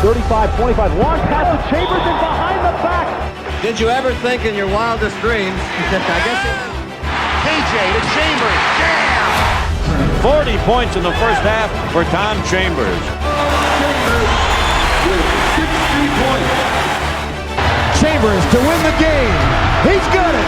35-25, long pass to Chambers and behind the back. Did you ever think in your wildest dreams? I guess KJ to Chambers. Jam! 40 points in the first half for Tom Chambers. Chambers with 60 points. Chambers to win the game. He's got it.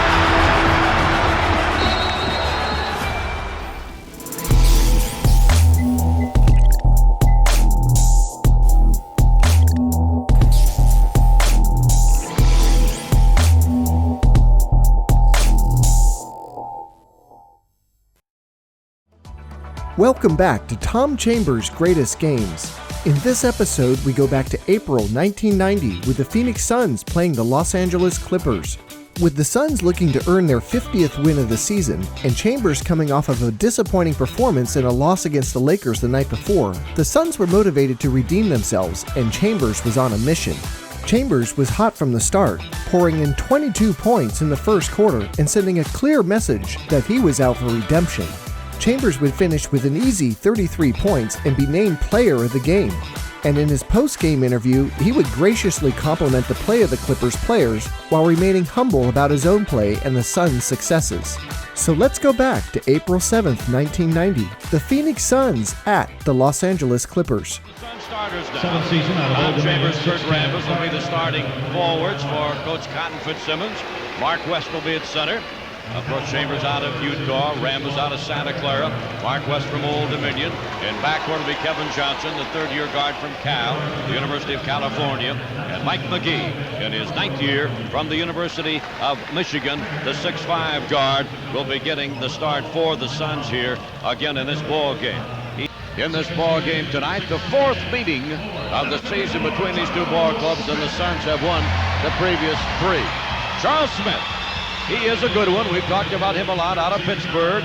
Welcome back to Tom Chambers' Greatest Games. In this episode, we go back to April 1990 with the Phoenix Suns playing the Los Angeles Clippers. With the Suns looking to earn their 50th win of the season, and Chambers coming off of a disappointing performance in a loss against the Lakers the night before, the Suns were motivated to redeem themselves, and Chambers was on a mission. Chambers was hot from the start, pouring in 22 points in the first quarter and sending a clear message that he was out for redemption. Chambers would finish with an easy 33 points and be named player of the game. And in his post-game interview, he would graciously compliment the play of the Clippers players while remaining humble about his own play and the Suns' successes. So let's go back to April 7th, 1990. The Phoenix Suns at the Los Angeles Clippers. Seventh season out of Tom Chambers, Kurt Rambis will be the starting forwards for Coach Cotton Fitzsimmons. Mark West will be at center. Of course, Chambers out of Utah, Rambis out of Santa Clara, Mark West from Old Dominion, and backcourt will be Kevin Johnson, the third-year guard from Cal, the University of California, and Mike McGee in his ninth year from the University of Michigan. The 6'5" guard will be getting the start for the Suns here again in this ball game. In this ball game tonight, the fourth meeting of the season between these two ball clubs, and the Suns have won the previous three. Charles Smith. He is a good one. We've talked about him a lot out of Pittsburgh.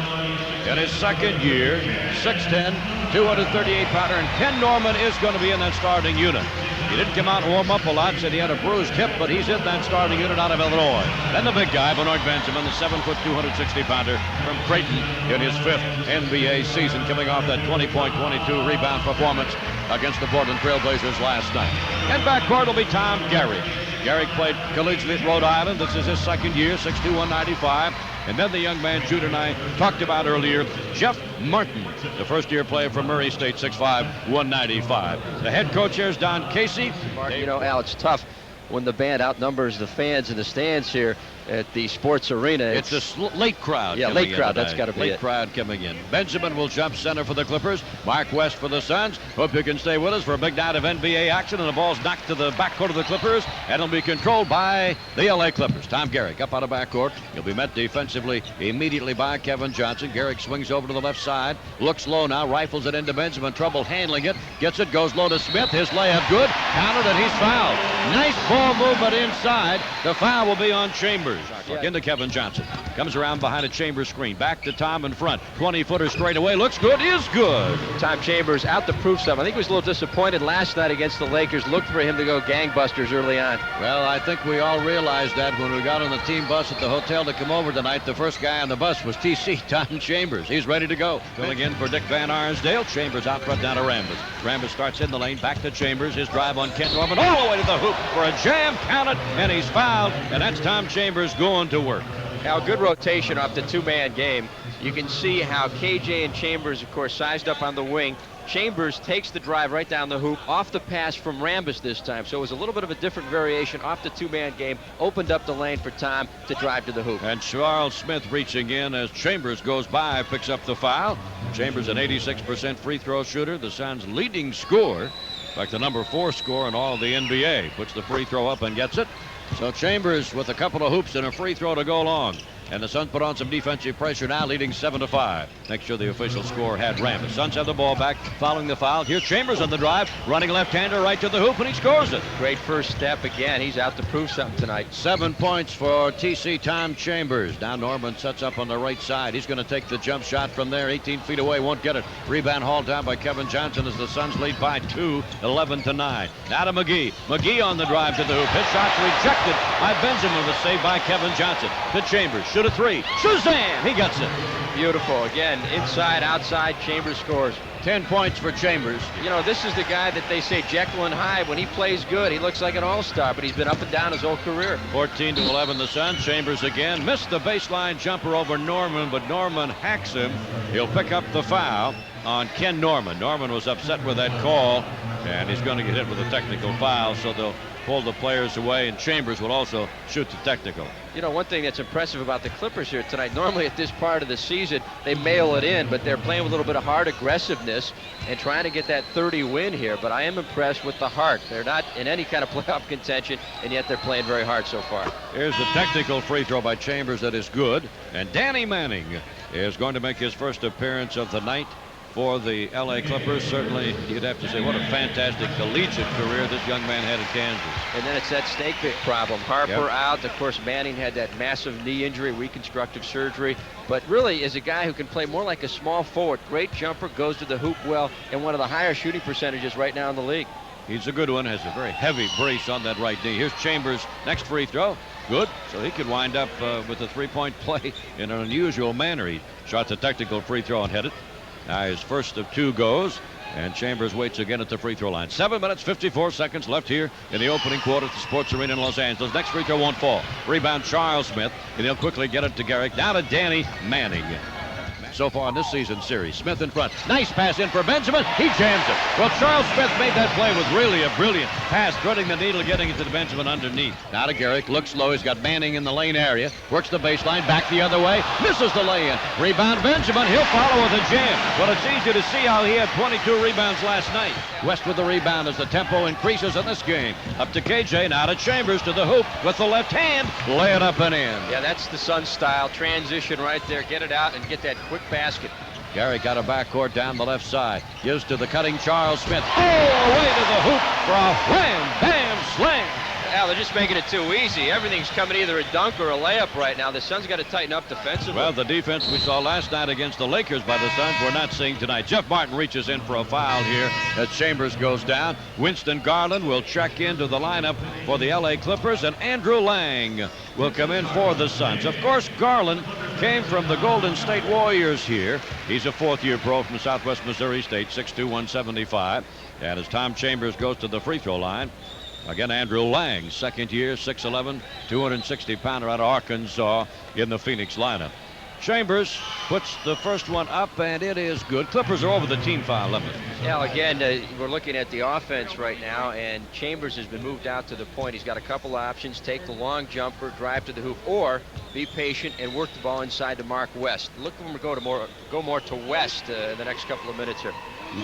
In his second year, 6'10", 238-pounder, and Ken Norman is going to be in that starting unit. He didn't come out and warm up a lot, said he had a bruised hip, but he's in that starting unit out of Illinois. Then the big guy, Benoit, the 7-foot, 260-pounder from Creighton in his fifth NBA season, coming off that 20-point, 22-rebound performance against the Portland Trail Blazers last night. And backcourt will be Tom Garrick. Garrick played collegiately at Rhode Island. This is his second year, 6'2", 195. And then the young man Jude and I talked about earlier, Jeff Martin, the first-year player from Murray State, 6'5", 195. The head coach here is Don Casey. You know, Al, it's tough when the band outnumbers the fans in the stands here at the sports arena. It's a late crowd. Yeah, late crowd. That's got to be late crowd coming in. Benjamin will jump center for the Clippers. Mark West for the Suns. Hope you can stay with us for a big night of NBA action. And the ball's knocked to the backcourt of the Clippers, and it'll be controlled by the LA Clippers. Tom Garrick up out of backcourt. He'll be met defensively immediately by Kevin Johnson. Garrick swings over to the left side. Looks low now. Rifles it into Benjamin. Trouble handling it. Gets it. Goes low to Smith. His layup good. Counted, and he's fouled. Nice ball movement inside. The foul will be on Chambers. Into Kevin Johnson. Comes around behind a Chambers screen. Back to Tom in front. 20-footer straight away. Looks good. Is good. Tom Chambers out to prove something. I think he was a little disappointed last night against the Lakers. Looked for him to go gangbusters early on. Well, I think we all realized that when we got on the team bus at the hotel to come over tonight. The first guy on the bus was TC, Tom Chambers. He's ready to go. Filling in for Dick Van Arsdale. Chambers out front down to Rambis. Rambis starts in the lane. Back to Chambers. His drive on Kent Norman. All the way to the hoop for a jam. Count it. And he's fouled. And that's Tom Chambers going to work. Now, good rotation off the two-man game. You can see how KJ and Chambers, of course, sized up on the wing. Chambers takes the drive right down the hoop, off the pass from Rambis this time. So it was a little bit of a different variation off the two-man game. Opened up the lane for Tom to drive to the hoop. And Charles Smith reaching in as Chambers goes by, picks up the foul. Chambers an 86% free throw shooter, the Suns' leading scorer. In fact, the number 4 scorer in all of the NBA. Puts the free throw up and gets it. So Chambers with a couple of hoops and a free throw to go long. And the Suns put on some defensive pressure now, leading 7-5. Make sure the official score had Rambis. Suns have the ball back, following the foul. Here's Chambers on the drive, running left-hander right to the hoop, and he scores it. Great first step again. He's out to prove something tonight. 7 points for TC Tom Chambers. Now Norman sets up on the right side. He's going to take the jump shot from there, 18 feet away, won't get it. Rebound hauled down by Kevin Johnson as the Suns lead by 2, 11-9. Now to McGee. McGee on the drive to the hoop. His shot's rejected by Benjamin, was saved by Kevin Johnson. To Chambers. Shoot a 3. Shazam! He gets it. Beautiful. Again, inside, outside, Chambers scores. 10 points for Chambers. You know, this is the guy that they say Jekyll and Hyde. When he plays good, he looks like an all-star, but he's been up and down his whole career. 14-11 the Suns. Chambers again missed the baseline jumper over Norman, but Norman hacks him. He'll pick up the foul on Ken Norman. Norman was upset with that call, and he's going to get hit with a technical foul, so they'll pull the players away, and Chambers will also shoot the technical. You know, one thing that's impressive about the Clippers here tonight, normally at this part of the season, they mail it in, but they're playing with a little bit of hard aggressiveness and trying to get that 30 win here. But I am impressed with the heart. They're not in any kind of playoff contention, and yet they're playing very hard so far. Here's the technical free throw by Chambers that is good, and Danny Manning is going to make his first appearance of the night for the LA Clippers. Certainly, you'd have to say what a fantastic collegiate career this young man had at Kansas. And then it's that snake pit problem. Harper out. Of course, Manning had that massive knee injury, reconstructive surgery. But really is a guy who can play more like a small forward. Great jumper, goes to the hoop well, and one of the higher shooting percentages right now in the league. He's a good one, has a very heavy brace on that right knee. Here's Chambers' next free throw. Good, so he could wind up with a three-point play in an unusual manner. He shot the technical free throw and hit it. Now his first of two goes, and Chambers waits again at the free throw line. 7 minutes, 54 seconds left here in the opening quarter at the Sports Arena in Los Angeles. Next free throw won't fall. Rebound Charles Smith, and he'll quickly get it to Garrick. Down to Danny Manning. So far in this season series, Smith in front. Nice pass in for Benjamin. He jams it. Well, Charles Smith made that play with really a brilliant pass, threading the needle, getting it to the Benjamin underneath. Now to Garrick. Looks low. He's got Manning in the lane area. Works the baseline. Back the other way. Misses the lay-in. Rebound Benjamin. He'll follow with a jam. Well, it's easy to see how he had 22 rebounds last night. West with the rebound as the tempo increases in this game. Up to KJ. Now to Chambers to the hoop with the left hand. Lay it up and in. Yeah, that's the Sun style. Transition right there. Get it out and get that quick basket. Garrick got a backcourt down the left side. Gives to the cutting Charles Smith. All the way to the hoop for a wham, bam, slam. Al, they're just making it too easy. Everything's coming either a dunk or a layup right now. The Suns got to tighten up defensively. Well, the defense we saw last night against the Lakers by the Suns, we're not seeing tonight. Jeff Martin reaches in for a foul here as Chambers goes down. Winston Garland will check into the lineup for the LA Clippers, and Andrew Lang will come in for the Suns. Of course, Garland came from the Golden State Warriors here. He's a fourth-year pro from Southwest Missouri State, 6'2", 175. And as Tom Chambers goes to the free throw line, again, Andrew Lang, second year, 6'11", 260-pounder out of Arkansas in the Phoenix lineup. Chambers puts the first one up, and it is good. Clippers are over the team foul limit. Yeah, again, we're looking at the offense right now, and Chambers has been moved out to the point. He's got a couple options: take the long jumper, drive to the hoop, or be patient and work the ball inside to Mark West. Look for him to go more to West the next couple of minutes here.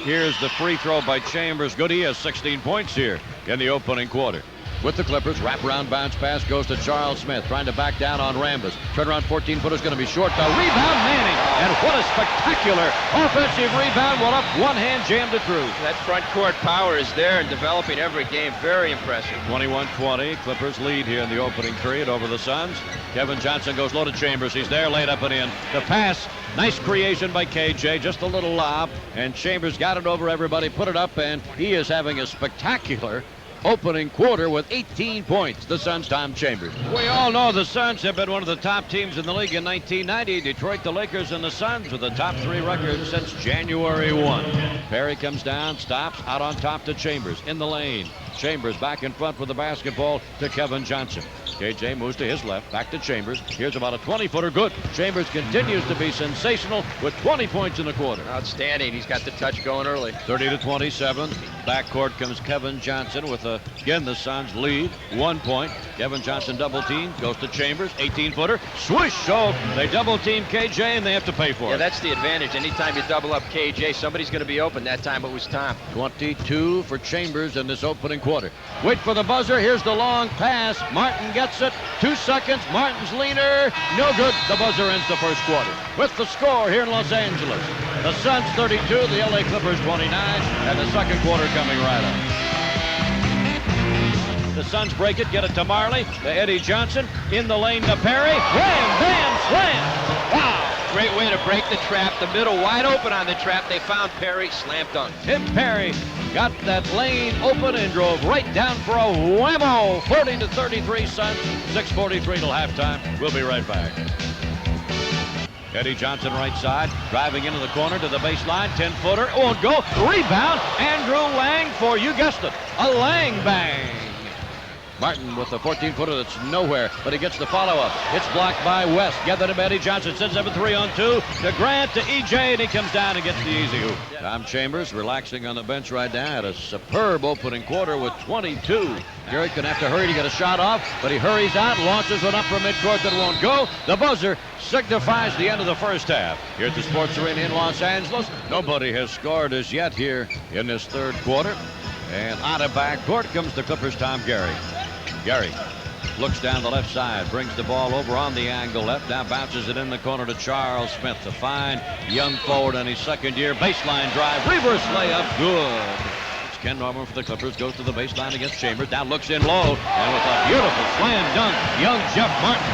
Here's the free throw by Chambers. Good. He has 16 points here in the opening quarter. With the Clippers, wraparound bounce pass goes to Charles Smith, trying to back down on Rambis. Turnaround 14-footer's going to be short. The rebound, Manning. And what a spectacular offensive rebound. Well, up one hand, jammed it through. That front court power is there and developing every game. Very impressive. 21-20. Clippers lead here in the opening period over the Suns. Kevin Johnson goes low to Chambers. He's there, laid up and in. The pass, nice creation by KJ. Just a little lob. And Chambers got it over everybody, put it up, and he is having a spectacular opening quarter with 18 points. The Suns, Tom Chambers. We all know the Suns have been one of the top teams in the league in 1990. Detroit, the Lakers, and the Suns with the top three records since January 1. Perry comes down, stops, out on top to Chambers in the lane. Chambers back in front with the basketball to Kevin Johnson. KJ moves to his left, back to Chambers. Here's about a 20-footer, good. Chambers continues to be sensational with 20 points in the quarter. Outstanding. He's got the touch going early. 30-27. Backcourt comes Kevin Johnson with again the Suns lead 1 point. Kevin Johnson double team, goes to Chambers, 18-footer, swoosh. So they double team KJ and they have to pay for it. Yeah, that's the advantage. Anytime you double up KJ, somebody's going to be open. That time it was Tom. 22 for Chambers in this opening quarter. Wait for the buzzer. Here's the long pass. Martin gets it. 2 seconds. Martin's leaner. No good. The buzzer ends the first quarter. With the score here in Los Angeles, the Suns 32, the LA Clippers 29, and the second quarter coming right up. The Suns break it, get it to Marley, to Eddie Johnson, in the lane to Perry. Wham, bam, slam. Wow. Great way to break the trap. The middle wide open on the trap. They found Perry, slam dunk. Tim Perry got that lane open and drove right down for a whammo. 40-33 Suns, 6:43 till halftime. We'll be right back. Eddie Johnson right side, driving into the corner to the baseline, 10-footer, won't go, rebound, Andrew Lang for, you guessed it, a Lang bang. Martin with the 14-footer that's nowhere, but he gets the follow-up. It's blocked by West. Gathered him Eddie Johnson, sends him a 3-on-2 to Grant, to EJ, and he comes down and gets the easy hoop. Tom Chambers relaxing on the bench right now. Had a superb opening quarter with 22. Garrick gonna have to hurry to get a shot off, but he hurries out, launches one up from midcourt that won't go. The buzzer signifies the end of the first half. Here at the Sports Arena in Los Angeles, nobody has scored as yet here in this third quarter. And out of backcourt comes the Clippers' Tom Garrick. Garrick looks down the left side, brings the ball over on the angle left, now bounces it in the corner to Charles Smith, the fine young forward in his second year. Baseline drive, reverse layup, good. It's Ken Norman for the Clippers, goes to the baseline against Chambers, now looks in low, and with a beautiful slam dunk, young Jeff Martin.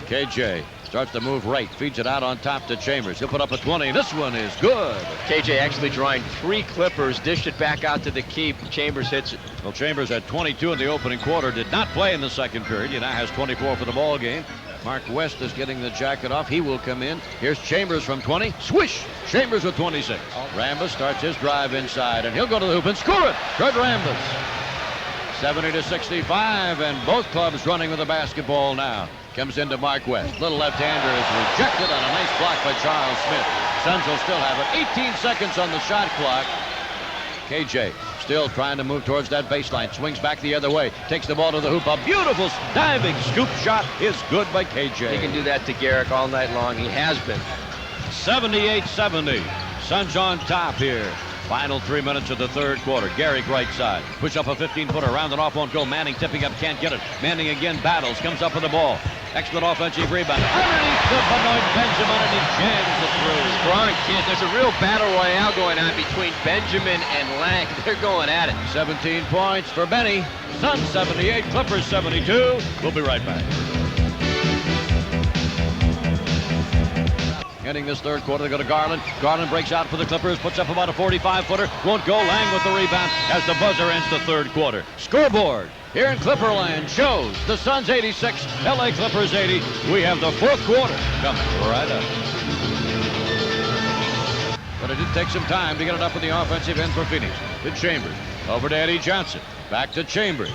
KJ starts to move right, feeds it out on top to Chambers. He'll put up a 20. This one is good. KJ actually drawing 3 Clippers, dished it back out to the keep. Chambers hits it. Well, Chambers had 22 in the opening quarter, did not play in the second period. He now has 24 for the ball game. Mark West is getting the jacket off. He will come in. Here's Chambers from 20. Swish! Chambers with 26. Rambis starts his drive inside, and he'll go to the hoop and score it. Good Rambis. 70-65, and both clubs running with the basketball now. Comes into Mark West. Little left-hander is rejected on a nice block by Charles Smith. Suns will still have it. 18 seconds on the shot clock. KJ still trying to move towards that baseline. Swings back the other way. Takes the ball to the hoop. A beautiful diving scoop shot is good by KJ. He can do that to Garrick all night long. He has been. 78-70. Suns on top here. Final 3 minutes of the third quarter. Garrick right side. Push up a 15-footer. Round and off won't go. Manning tipping up. Can't get it. Manning again battles. Comes up with the ball. Excellent offensive rebound. Underneath the Benoit Benjamin, and he jams it through. Strong kid. There's a real battle royale going on between Benjamin and Lang. They're going at it. 17 points for Benny. Suns 78, Clippers 72. We'll be right back. Ending this third quarter, they go to Garland. Garland breaks out for the Clippers, puts up about a 45-footer. Won't go. Lang with the rebound as the buzzer ends the third quarter. Scoreboard here in Clipperland shows the Suns 86, LA Clippers 80. We have the fourth quarter coming right up. But it did take some time to get it up in the offensive end for Phoenix. To Chambers. Over to Eddie Johnson. Back to Chambers.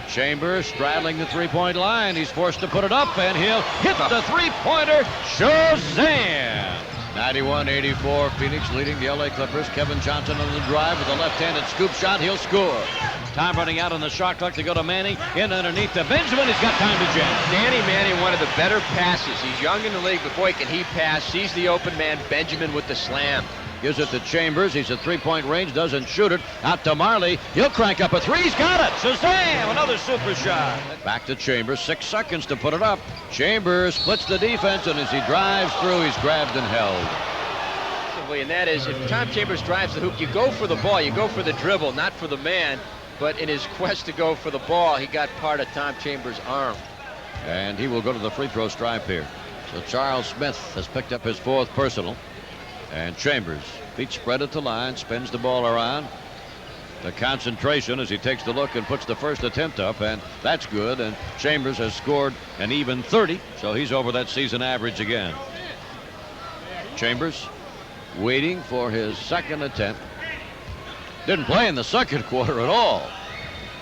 Chambers straddling the three-point line. He's forced to put it up, and he'll hit the three-pointer. Shazam! 91-84, Phoenix leading the LA Clippers. Kevin Johnson on the drive with a left-handed scoop shot. He'll score. Time running out on the shot clock to go to Manning. In underneath to Benjamin. He's got time to jam. Danny Manning, one of the better passes. He's young in the league, but boy, can he pass. Sees the open man, Benjamin with the slam. Gives it to Chambers. He's at three-point range. Doesn't shoot it. Out to Marley. He'll crank up a three. He's got it. Shazam! Another super shot. Back to Chambers. 6 seconds to put it up. Chambers splits the defense, and as he drives through, he's grabbed and held. And that is, if Tom Chambers drives the hoop, you go for the ball. You go for the dribble, not for the man. But in his quest to go for the ball, he got part of Tom Chambers' arm. And he will go to the free throw stripe here. So Charles Smith has picked up his 4th personal. And Chambers, feet spread at the line, spins the ball around. The concentration as he takes the look and puts the first attempt up, and that's good. And Chambers has scored an even 30, so he's over that season average again. Chambers waiting for his second attempt. Didn't play in the second quarter at all.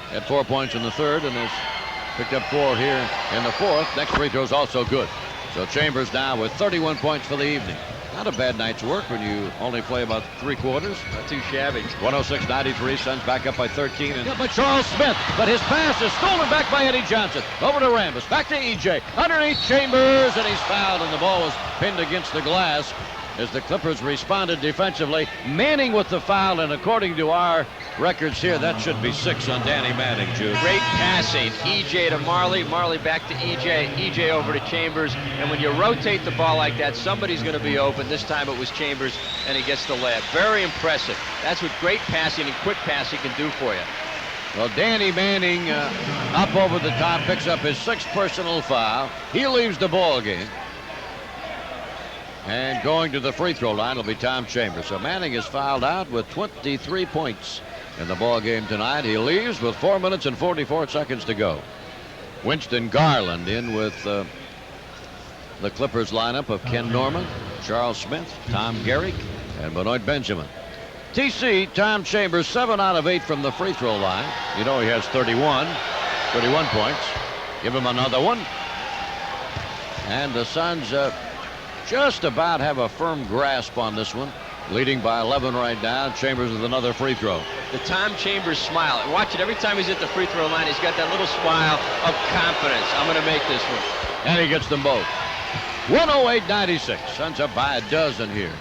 Had 4 points in the third and has picked up 4 here in the fourth. Next free throw is also good. So Chambers now with 31 points for the evening. Not a bad night's work when you only play about 3 quarters. Not too shabby. 106-93, Suns back up by 13. And by Charles Smith, but his pass is stolen back by Eddie Johnson. Over to Rambis, back to EJ, underneath Chambers, and he's fouled, and the ball was pinned against the glass as the Clippers responded defensively. Manning with the foul, and according to our records here, that should be 6 on Danny Manning, Jude. Great passing. EJ to Marley, Marley back to EJ, EJ over to Chambers, and when you rotate the ball like that, somebody's going to be open. This time it was Chambers, and he gets the layup. Very impressive. That's what great passing and quick passing can do for you. Well, Danny Manning up over the top, picks up his 6th personal foul. He leaves the ball game. And going to the free throw line will be Tom Chambers. So Manning is fouled out with 23 points in the ball game tonight. He leaves with 4 minutes and 44 seconds to go. Winston Garland in with the Clippers lineup of Ken Norman, Charles Smith, Tom Garrick, and Benoit Benjamin. TC, Tom Chambers, 7 out of 8 from the free throw line. You know he has 31 points. Give him another one. And the Suns just about have a firm grasp on this one. Leading by 11 right now. Chambers with another free throw. The Tom Chambers smile. Watch it every time he's at the free throw line. He's got that little smile of confidence. I'm going to make this one. And he gets them both. 108-96. Suns up by a dozen here.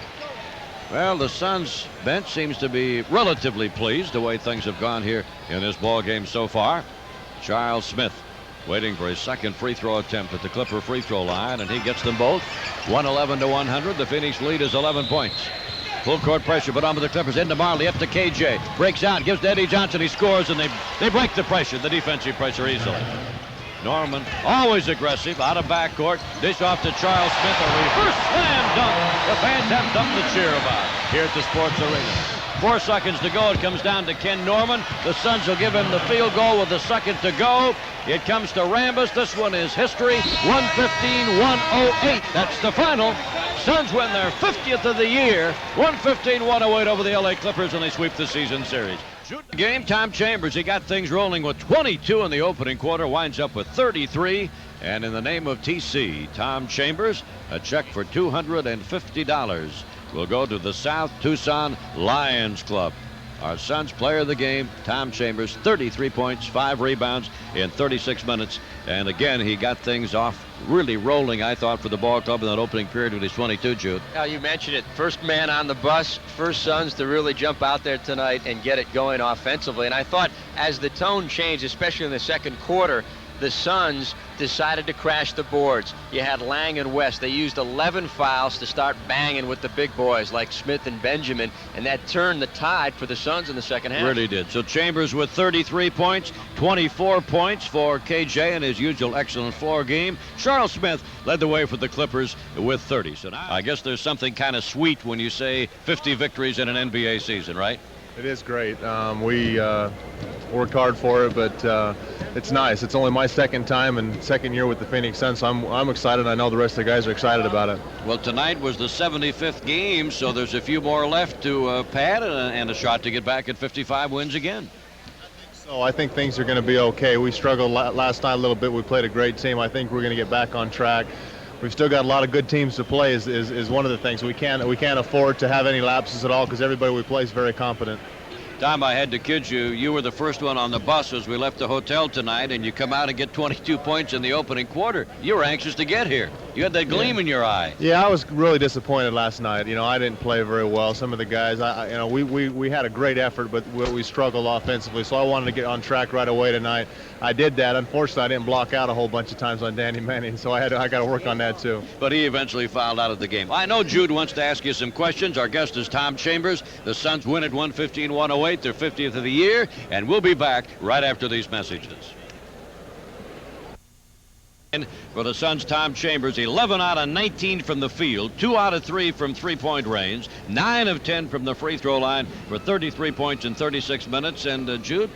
Well, the Suns bench seems to be relatively pleased the way things have gone here in this ball game so far. Charles Smith waiting for his second free throw attempt at the Clipper free throw line, and he gets them both. 111-100. The Phoenix lead is 11 points. Full court pressure, but on to the Clippers. Into Marley, up to KJ. Breaks out, gives to Eddie Johnson. He scores, and they break the pressure, the defensive pressure easily. Norman, always aggressive, out of backcourt. Dish off to Charles Smith, a reverse slam dunk. The fans have something to cheer about here at the Sports Arena. 4 seconds to go. It comes down to Ken Norman. The Suns will give him the field goal with a second to go. It comes to Rambis. This one is history. 115-108. That's the final. Suns win their 50th of the year. 115-108 over the LA Clippers, and they sweep the season series. Game, Tom Chambers, he got things rolling with 22 in the opening quarter, winds up with 33. And in the name of TC, Tom Chambers, a check for $250 will go to the South Tucson Lions Club. Our Suns player of the game, Tom Chambers, 33 points, 5 rebounds in 36 minutes. And again, he got things off really rolling, I thought, for the ball club in that opening period with his 22, Jude. Now, you mentioned it. First man on the bus, first Suns to really jump out there tonight and get it going offensively. And I thought as the tone changed, especially in the second quarter, the Suns decided to crash the boards. You had Lang and West. They used 11 fouls to start banging with the big boys like Smith and Benjamin, and that turned the tide for the Suns in the second half. Really did. So Chambers with 33 points, 24 points for KJ in his usual excellent floor game. Charles Smith led the way for the Clippers with 30. So now I guess there's something kind of sweet when you say 50 victories in an NBA season, right? It is great. We worked hard for it, but it's nice. It's only my second time and second year with the Phoenix Suns, so I'm excited. I know the rest of the guys are excited about it. Well, tonight was the 75th game, so there's a few more left to pad and a shot to get back at 55 wins again. So I think things are going to be okay. We struggled last night a little bit. We played a great team. I think we're going to get back on track. We've still got a lot of good teams to play is one of the things. We can't afford to have any lapses at all because everybody we play is very competent. Tom, I had to kid you. You were the first one on the bus as we left the hotel tonight, and you come out and get 22 points in the opening quarter. You were anxious to get here. You had that gleam in your eye. Yeah, I was really disappointed last night. You know, I didn't play very well. Some of the guys, we had a great effort, but we struggled offensively. So I wanted to get on track right away tonight. I did that. Unfortunately, I didn't block out a whole bunch of times on Danny Manning, so I got to work on that too. But he eventually fouled out of the game. I know Jude wants to ask you some questions. Our guest is Tom Chambers. The Suns win at 115-108, their 50th of the year, and we'll be back right after these messages. For the Suns, Tom Chambers, 11 out of 19 from the field, 2 out of 3 from three-point range, 9 of 10 from the free throw line for 33 points in 36 minutes. And Jude,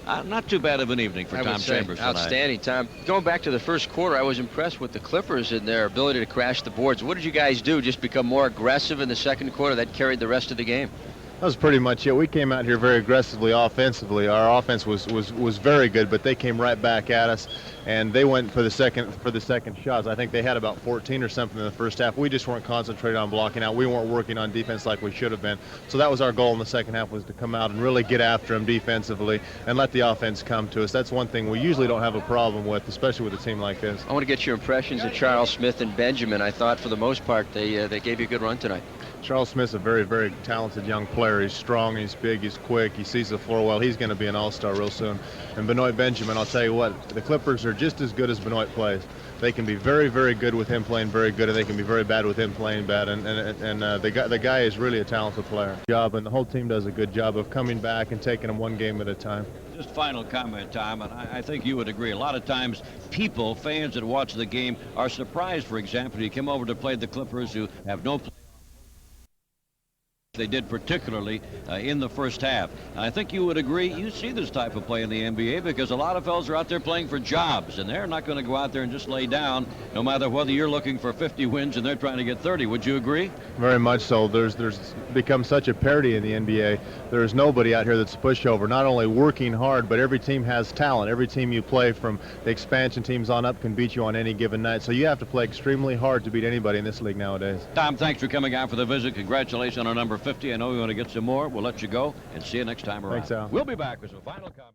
not too bad of an evening for Tom Chambers tonight. Outstanding, Tom. Going back to the first quarter, I was impressed with the Clippers and their ability to crash the boards. What did you guys do? Just become more aggressive in the second quarter? That carried the rest of the game. That was pretty much it. We came out here very aggressively offensively. Our offense was very good, but they came right back at us, and they went for the second shots. I think they had about 14 or something in the first half. We just weren't concentrated on blocking out. We weren't working on defense like we should have been. So that was our goal in the second half, was to come out and really get after them defensively and let the offense come to us. That's one thing we usually don't have a problem with, especially with a team like this. I want to get your impressions of Charles Smith and Benjamin. I thought for the most part they gave you a good run tonight. Charles Smith's a very, very talented young player. He's strong, he's big, he's quick, he sees the floor well. He's going to be an all-star real soon. And Benoit Benjamin, I'll tell you what, the Clippers are just as good as Benoit plays. They can be very, very good with him playing very good, and they can be very bad with him playing bad. And the guy is really a talented player. And the whole team does a good job of coming back and taking them one game at a time. Just final comment, Tom, and I think you would agree. A lot of times people, fans that watch the game, are surprised, for example, you come over to play the Clippers who have no They did particularly in the first half. I think you would agree, you see this type of play in the NBA because a lot of fellas are out there playing for jobs, and they're not going to go out there and just lay down, no matter whether you're looking for 50 wins and they're trying to get 30. Would you agree? Very much so. There's become such a parity in the NBA. There's nobody out here that's a pushover, not only working hard, but every team has talent. Every team you play from the expansion teams on up can beat you on any given night. So you have to play extremely hard to beat anybody in this league nowadays. Tom, thanks for coming out for the visit. Congratulations on our number 50. I know we want to get some more. We'll let you go and see you next time around. Thanks, Al. We'll be back with some final comments.